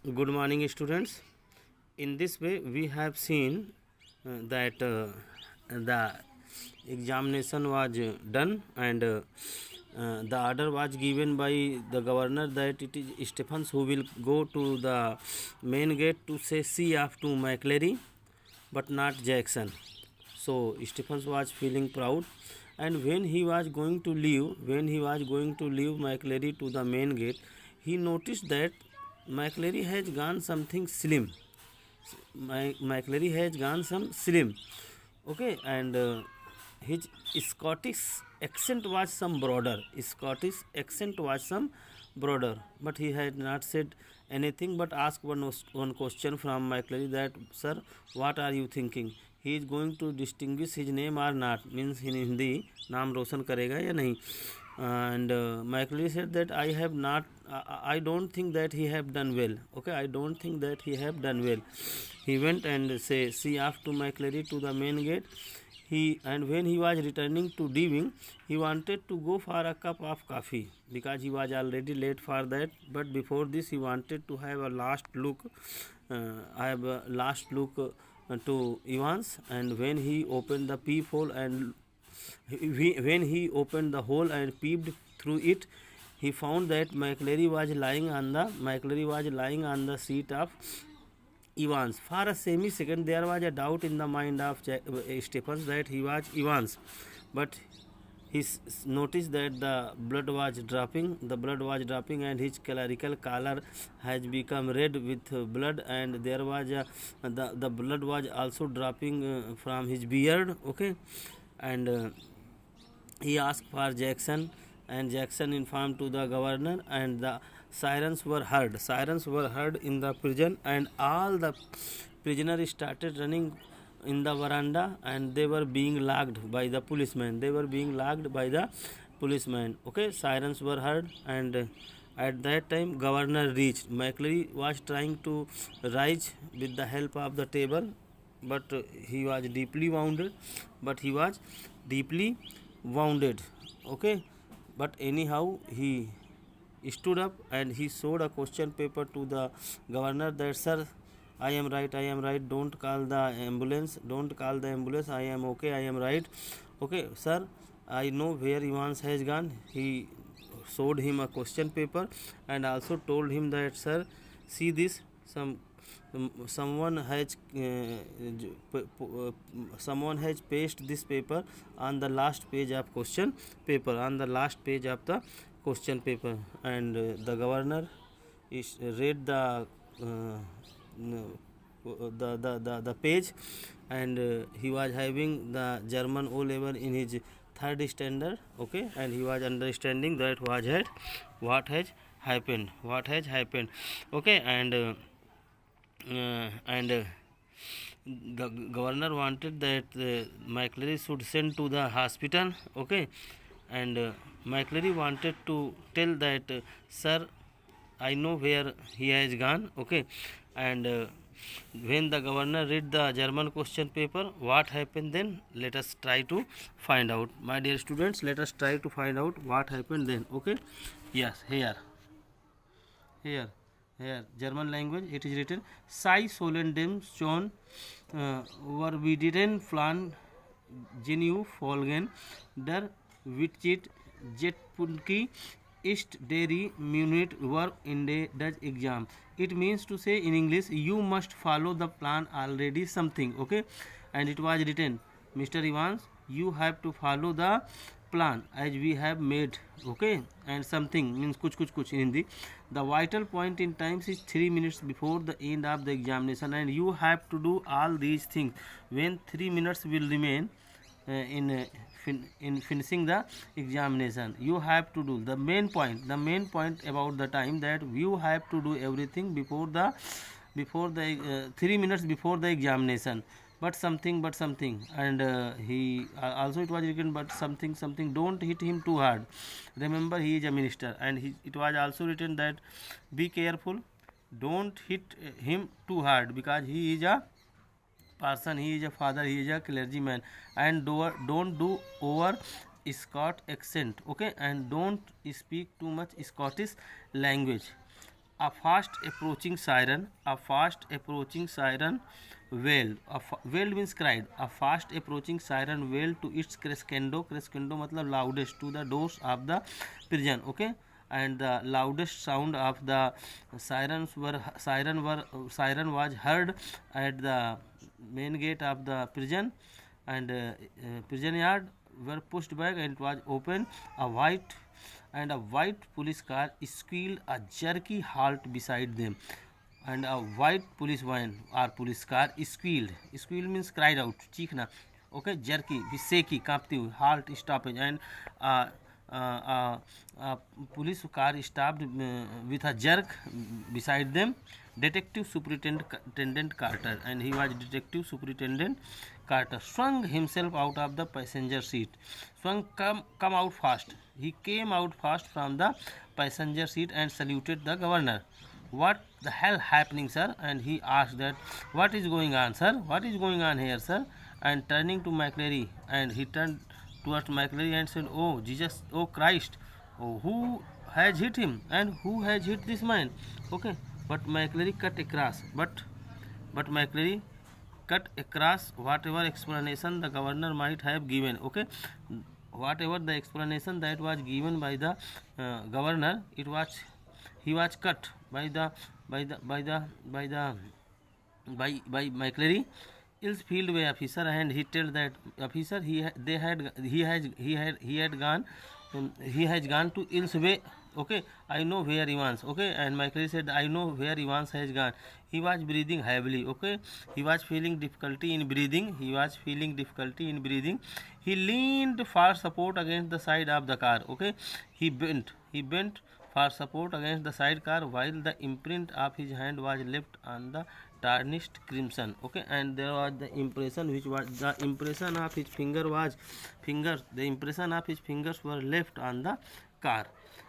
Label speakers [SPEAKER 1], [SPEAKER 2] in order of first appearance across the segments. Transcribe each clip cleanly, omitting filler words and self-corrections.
[SPEAKER 1] Good morning, students. In this way, we have seen that the examination was done, and the order was given by the governor that it is Stephens who will go to the main gate to say see off to McCleary, but not Jackson. So Stephens was feeling proud, and when he was going to leave, McCleary to the main gate, he noticed that McCleary has gone something slim. McCleary has gone some slim. Okay, and his Scottish accent was some broader. But he had not said anything but asked one question from McCleary that, sir, what are you thinking? He is going to distinguish his name or not, means in Hindi नाम रोशन करेगा या नहीं. And McCleary said that I don't think that he have done well. Okay, I don't think that he have done well. He went and see after McCleary to the main gate. And when he was returning to D wing, he wanted to go for a cup of coffee because he was already late for that. But before this, he wanted to have a last look. To Evans, and when he opened the peephole and when he opened the hole and peeped through it, he found that McCleary was lying on the seat of Evans. For a semi-second, there was a doubt in the mind of Stephens that he was Evans, but he noticed that the blood was dropping, and his clerical collar has become red with blood, and there was the blood was also dropping from his beard. Okay, and he asked for Jackson, and Jackson informed to the governor, and the sirens were heard in the prison, and all the prisoners started running in the veranda, and they were being lagged by the policemen. Okay, sirens were heard, and at that time governor reached. McCleary was trying to rise with the help of the table, but he was deeply wounded. Okay, but anyhow he stood up and he showed a question paper to the governor that, sir, I am right, don't call the ambulance, I am okay, I am right. Okay, sir, I know where Evans has gone. He showed him a question paper and also told him that, sir, see this, someone has pasted this paper on the last page of question paper, and the governor read the page, and he was having the German O level in his third standard. Okay, and he was understanding that what has happened. Okay, and the governor wanted that McCleary should send to the hospital. Okay, and McCleary wanted to tell that, sir, I know where he has gone. Okay, and when the governor read the German question paper, what happened then? Let us try to find out, my dear students. Let us try to find out what happened then. Okay, yes, here German language it is written, sei sollen dem schon verbieteten Plan Geniu folgen, der Witzit Jetpunki ist deri Munit work in the Dutch exam. It means to say in English, you must follow the plan already something. Okay, and it was written, Mr. Evans, you have to follow the plan as we have made. Okay, and something means kuch in Hindi. The vital point in times is 3 minutes before the end of the examination, and you have to do all these things when 3 minutes will remain in finishing the examination. You have to do the main point about the time, that you have to do everything before the 3 minutes before the examination. But something, and he also it was written, but something, don't hit him too hard. Remember, he is a minister, and it was also written that be careful, don't hit him too hard, because he is a person, he is a father, he is a clergyman, and don't do over Scott accent. Okay, and don't speak too much Scottish language. A fast approaching siren, a fast approaching siren wailed. Wailed means cried. A fast approaching siren wailed to its crescendo. Crescendo मतलब loudest to the doors of the prison. Okay, and the loudest sound of the siren was heard at the main gate of the prison, and prison yard were pushed back and it was open. A white police car squealed a jerky halt beside them, and a white police van or police car squealed means cried out, चीखना. Okay, jerky shaky कांपती हुई, halt stoppage, and uh, police car stopped with a jerk beside them. Detective Superintendent Carter, and he was Detective Superintendent Carter, swung himself out of the passenger seat. Swung, come out fast. He came out fast from the passenger seat and saluted the governor. What the hell happening, sir? And he asked that, what is going on, sir? What is going on here, sir? And turning to McCleary, and he turned towards McCleary and said, oh Jesus, oh Christ, oh, who has hit him, and who has hit this man? Okay, but McCleary cut across, but McCleary cut across whatever explanation the governor might have given. Okay, whatever the explanation that was given by the governor, he was cut by McCleary. Ills Fieldway officer, and he told that officer he has gone to Ills Way. Okay, I know where Evans. Okay, and McCleary said, I know where Evans has gone. He was breathing heavily. Okay, he was feeling difficulty in breathing. He leaned for support against the side of the car. Okay, he bent for support against the side car, while the imprint of his hand was left on the tarnished crimson. Okay, and there was the impression, which was the impression of his the impression of his fingers were left on the car.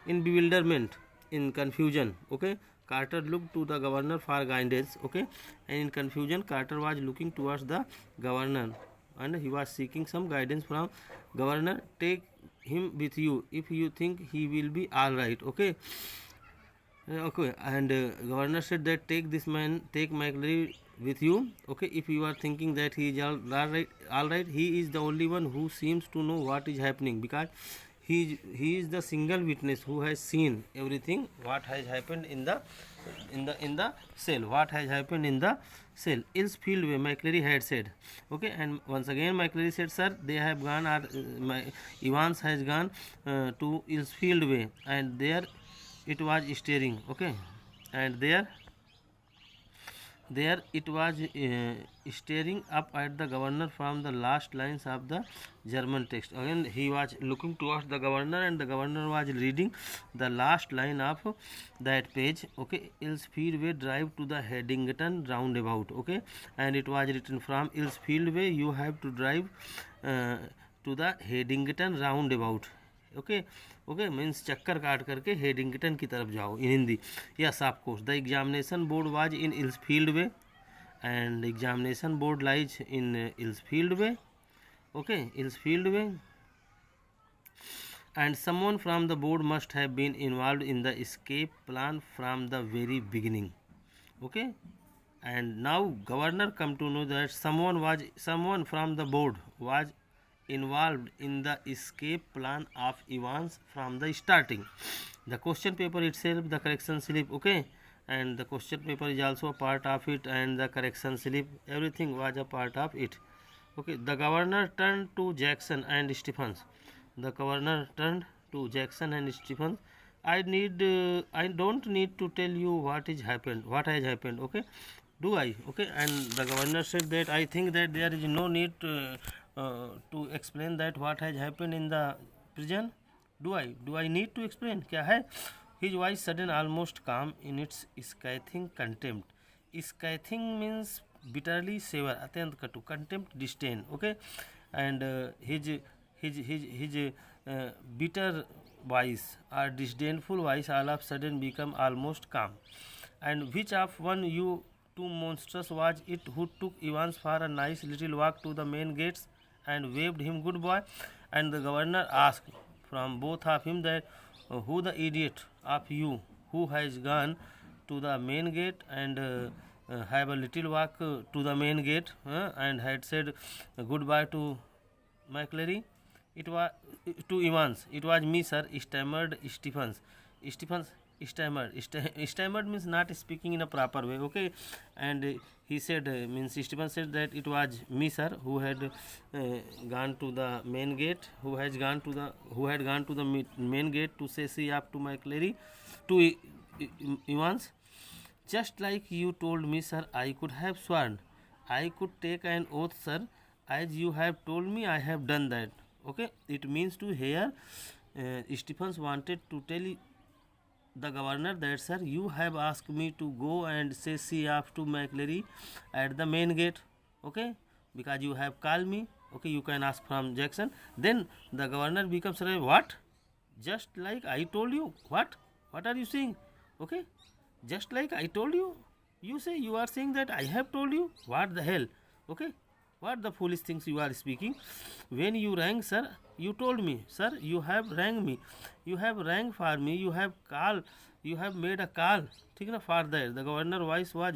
[SPEAKER 1] In bewilderment, in confusion, okay, Carter looked to the governor for guidance. Okay, and in confusion, Carter was looking towards the governor, and he was seeking some guidance from governor. Take him with you if you think he will be all right. Okay, okay, and governor said that take McCleary with you. Okay, if you are thinking that he is all right, he is the only one who seems to know what is happening, because he is the single witness who has seen everything what has happened in the cell. Ills Fieldway, McCleary had said. Okay, and once again McCleary said, sir, they have gone, or Evans has gone to Ills Fieldway, and there it was staring. Okay, and there it was staring up at the governor from the last lines of the German text. Again he was looking towards the governor, and the governor was reading the last line of that page. Okay, Ills Fieldway drive to the Haddington roundabout. Okay, and it was written, from Ills Fieldway you have to drive to the Haddington roundabout. Okay, means चक्कर काट करके Haddington की तरफ जाओ in Hindi. Yes, of course the examination board was in Ells Fieldway, and examination board lies in Ills Fieldway. Okay, Ills Fieldway, and someone from the board must have been involved in the escape plan from the very beginning. Okay, and now governor come to know that someone from the board was involved in the escape plan of Evans from the starting. The question paper itself, the correction slip, okay, and the question paper is also a part of it, and the correction slip, everything was a part of it. Okay, the governor turned to Jackson and Stephens. I don't need to tell you what has happened. Okay, do I? Okay, and the governor said that I think that there is no need to explain that what has happened in the prison. Do I need to explain? क्या है? His voice sudden, almost calm in its scathing contempt. Scathing means bitterly sever, अत्यंत कटु. Contempt, disdain. Okay, and his bitter voice or disdainful voice all of sudden become almost calm. And which of one you two monsters was it who took Evans for a nice little walk to the main gates and waved him good boy? And the governor asked from both of him that who the idiot of you who has gone to the main gate and have a little walk to the main gate and had said goodbye to McCleary. It was to Evans. It was me, sir, stammered Stephens. Stephens stammered. Stammered means not speaking in a proper way. Okay, and he said means Stephens said that it was me, sir, who had gone to the main gate, who had gone to the main gate to say see up to McCleary, to Evans. Just like you told me, sir, I could have sworn. I could take an oath, sir. As you have told me, I have done that. Okay, it means to hear. Stephens wanted to tell the governor that, sir, you have asked me to go and say see off to McCleary at the main gate. Okay, because you have called me. Okay, you can ask from Jackson. Then the governor becomes what? Just like I told you. What? What are you saying? Okay, just like I told you. You say you are saying that I have told you. What the hell? Okay, what the foolish things you are speaking? When you rang, sir, you told me, sir, you have rang me. You have rang for me. You have call. You have made a call. ठीक ना for that. The governor voice was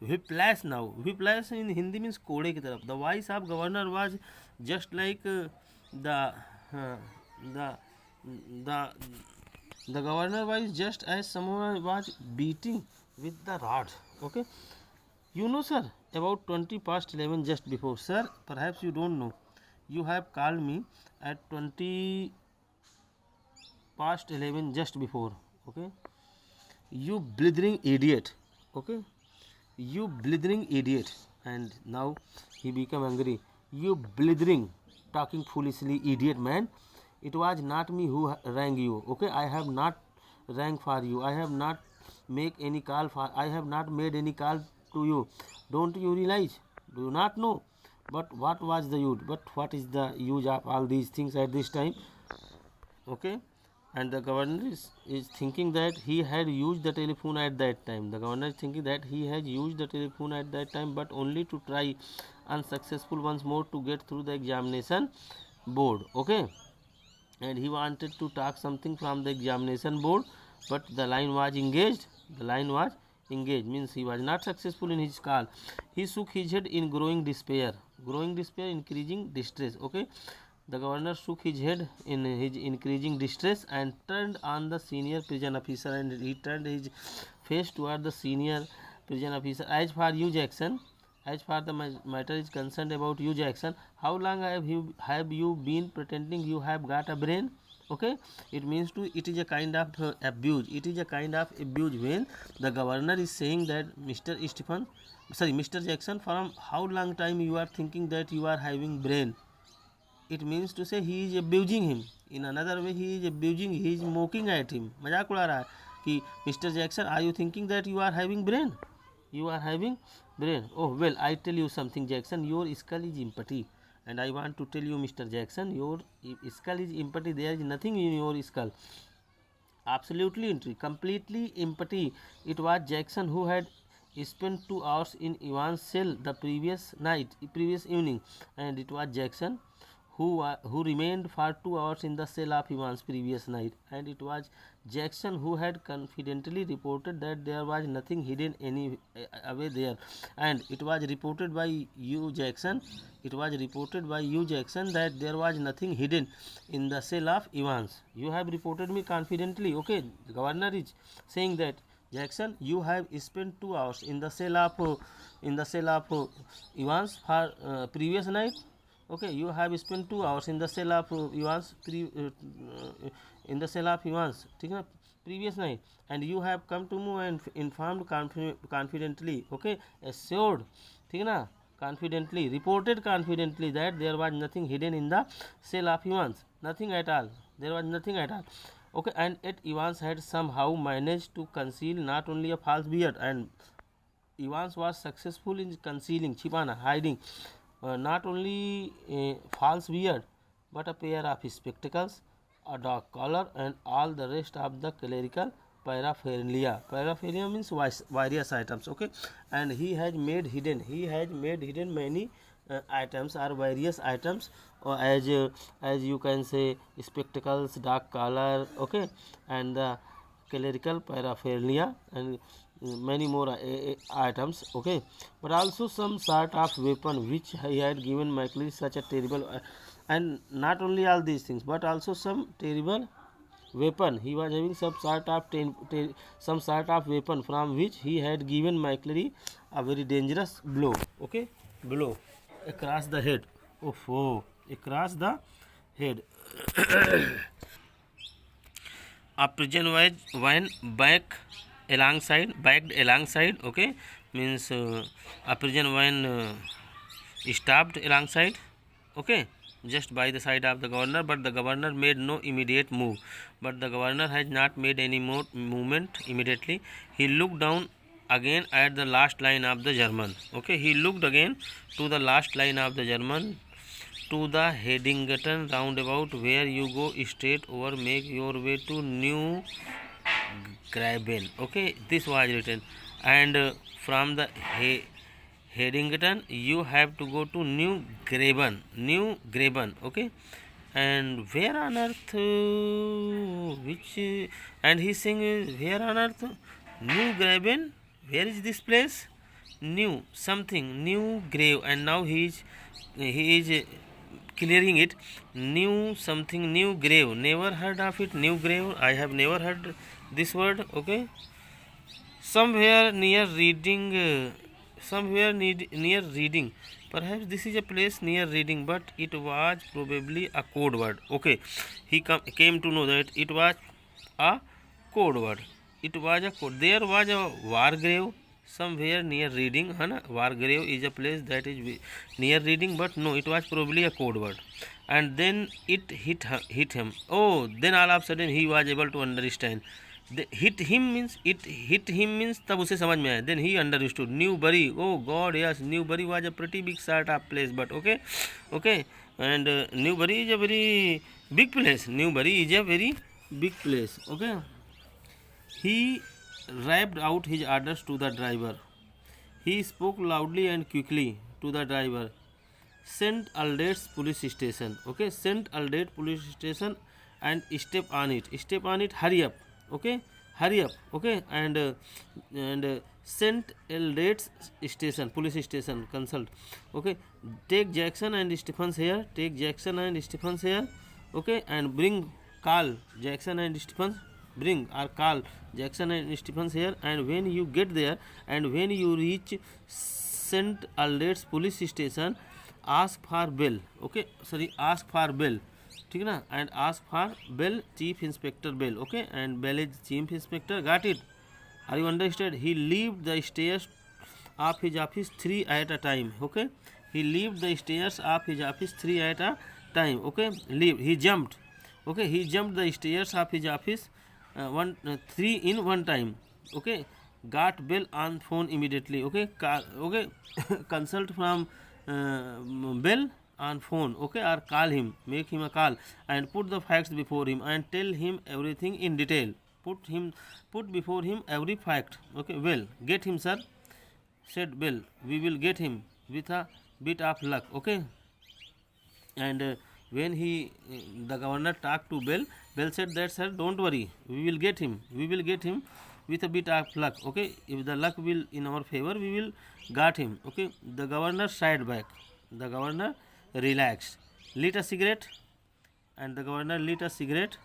[SPEAKER 1] whiplash now. Whiplash in Hindi means कोड़े की तरफ. The voice of governor was just like the the the the governor was just as someone was beating with the rod. Okay, you know, sir, about 20 past 11 just before. Sir, perhaps you don't know. You have called me at 20 past 11 just before. Okay, you blithering idiot. Okay, you blithering idiot. And now he become angry. You blithering, talking foolishly, idiot man. It was not me who rang you. Okay, I have not rang for you. I have not make any call for. I have not made any call to you. Don't you realize? Do you not know? But what was the use? But what is the use of all these things at this time? Okay, and the governor is thinking that he had used the telephone at that time. The governor is thinking that he has used the telephone at that time, but only to try unsuccessful once more to get through the examination board. Okay, and he wanted to talk something from the examination board, but the line was engaged. The line was engaged means he was not successful in his call. He shook his head in growing despair. Growing despair, increasing distress. Okay, the governor shook his head in his increasing distress and turned on the senior prison officer, and he turned his face toward the senior prison officer. As for you, Jackson, as far the matter is concerned about you, Jackson, how long have you been pretending you have got a brain? Okay, it means to it is a kind of abuse. It is a kind of abuse when the governor is saying that Mr. Jackson, from how long time you are thinking that you are having brain? It means to say he is abusing him. In another way, he is abusing, he is mocking at him. मजाक उड़ा रहा है कि Mr. Jackson, are you thinking that you are having brain? You are having brain. Oh well, I tell you something, Jackson. Your skull is empty, and I want to tell you, Mr. Jackson, your skull is empty. There is nothing in your skull. Absolutely empty, completely empty. It was Jackson who had spent 2 hours in Ivan's cell the previous evening, and it was Jackson who remained for 2 hours in the cell of Ivan's previous night, and it was Jackson who had confidently reported that there was nothing hidden away there, and it was reported by you, Jackson. It was reported by you, Jackson, that there was nothing hidden in the cell of Evans. You have reported me confidently. Okay, the governor is saying that, Jackson, you have spent 2 hours in the cell of Evans for previous night. Okay, you have spent 2 hours in the cell of Evans in the cell of Evans, previous night, and you have come to me and informed confidently. Okay, assured, confidently, reported confidently that there was nothing hidden in the cell of Evans, nothing at all. There was nothing at all. Okay, and yet Evans had somehow managed to conceal not only a false beard, and Evans was successful in concealing, chipana, hiding, not only a false beard, but a pair of spectacles, a dark collar, and all the rest of the clerical paraphernalia. Paraphernalia means various items. Okay, and he has made hidden many items or various items, or as you can say, spectacles, dark collar. Okay, and the clerical paraphernalia, and many more items, okay, but also some sort of weapon which he had given Mackley such a terrible and not only all these things but also some terrible weapon. He was having some sort of weapon from which he had given Mackley a very dangerous blow, okay, blow across the head. Oh, across the head. A prison wine backed alongside, okay, means a prison wine stopped alongside, okay, just by the side of the governor, but the governor made no immediate move. But the governor has not made any more movement immediately. He looked down again at the last line of the German, okay, he looked again to the last line of the German, to the Headington roundabout, where you go straight over, make your way to New Graben, okay, this was written, and from the Headington you have to go to New Graben, okay, and where on earth which and he's saying where on earth New Graben, where is this place, new something, new grave, and now he is clearing it, new something, new grave, never heard of it, new grave, I have never heard this word, okay, somewhere near near reading, perhaps this is a place near reading, but it was probably a code word, okay, he came to know that it was a code word, it was a code, there was a war grave somewhere near reading, है war grave is a place that is near reading, but no, it was probably a code word, and then it hit him, oh, then all of a sudden he was able to understand, hit him means तब उसे समझ में आया, then he understood, Newbury, oh god, yes, Newbury was a pretty big sort of place, but okay, and Newbury is a very big place, okay, he rapped out his orders to the driver, he spoke loudly and quickly to the driver, St. Aldate's police station, okay, St. Aldate police station, and step on it, hurry up, okay, and St. Aldate's station, police station, consult, okay, take Jackson and Stephens here, okay, and call Jackson and Stephens, call Jackson and Stephens here, and when you get there and when you reach St. Aldate's police station, ask for Bell, okay, ask for Bell, ठीक है ना, and ask for Bell, Chief Inspector Bell, okay, and Bell is Chief Inspector, got it, are you understood? He leaped the stairs of his office 3 at a time, okay, he leaped the stairs of his office 3 at a time, okay, he jumped, okay, he jumped the stairs of his office 3 in one time, okay, got Bell on phone immediately, okay, consult from Bell on phone, okay, or call him, make him a call, and put the facts before him and tell him everything in detail, put before him every fact, okay, well, get him, sir, said Bell, we will get him with a bit of luck, okay, and when the governor talked to Bell said that, sir, don't worry, we will get him with a bit of luck, okay, if the luck will in our favor, we will got him, okay, the governor sat back, the governor relaxed, lit a cigarette, and the governor lit a cigarette.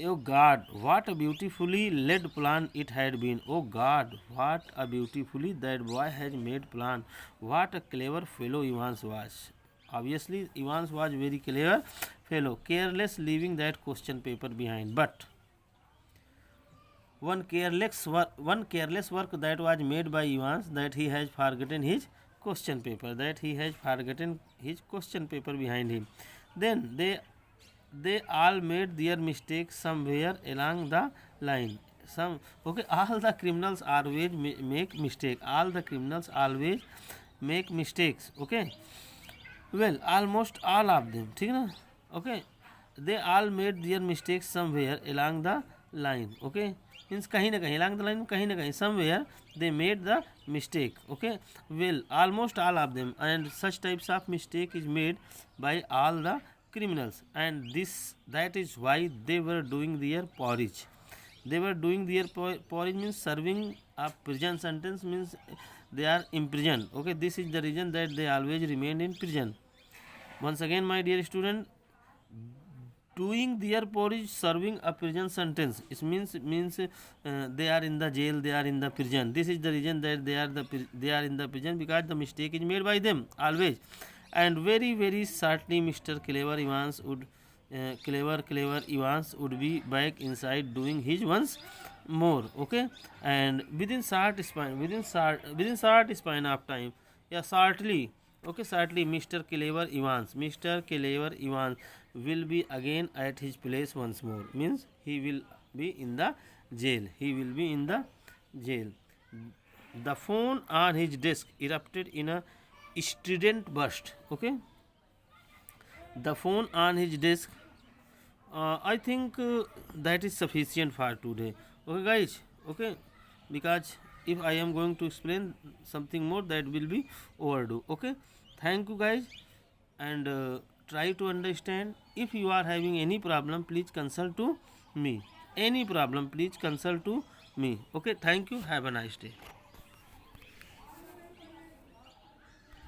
[SPEAKER 1] Oh God, what a beautifully laid plan it had been. Oh God, what a beautifully that boy has made plan. What a clever fellow Evans was. Obviously, Evans was very clever fellow, careless leaving that question paper behind. But one careless work that was made by Evans, that he has forgotten his question paper, behind him. Then they all made their mistakes somewhere along the line. All the criminals always make mistake. Okay, well, almost all of them, ठीक है ना, okay, they all made their mistakes somewhere along the line, okay, means कहीं ना कहीं, along the line, कहीं ना कहीं, somewhere they made the mistake, okay, well, almost all of them, and such types of mistake is made by all the criminals, and that is why they were doing their porridge. They were doing their porridge means serving a prison sentence means they are imprisoned. Okay, this is the reason that they always remained in prison. Once again, my dear student, doing their porridge serving a prison sentence, it means they are in the jail, they are in the prison. This is the reason that they are in the prison, because the mistake is made by them always. And very certainly Mr. Clever Evans would be back inside doing his once more. Okay, and within short span of time, yeah, certainly. Okay, certainly Mr. Clever Evans will be again at his place once more. Means he will be in the jail. He will be in the jail. The phone on his desk erupted in a strident burst. Okay, the phone on his desk. I think that is sufficient for today. Okay, guys. Okay, because if I am going to explain something more, that will be overdue. Okay, thank you, guys, and try to understand. If you are having any problem, please consult to me. Any problem, please consult to me. Okay, thank you. Have a nice day.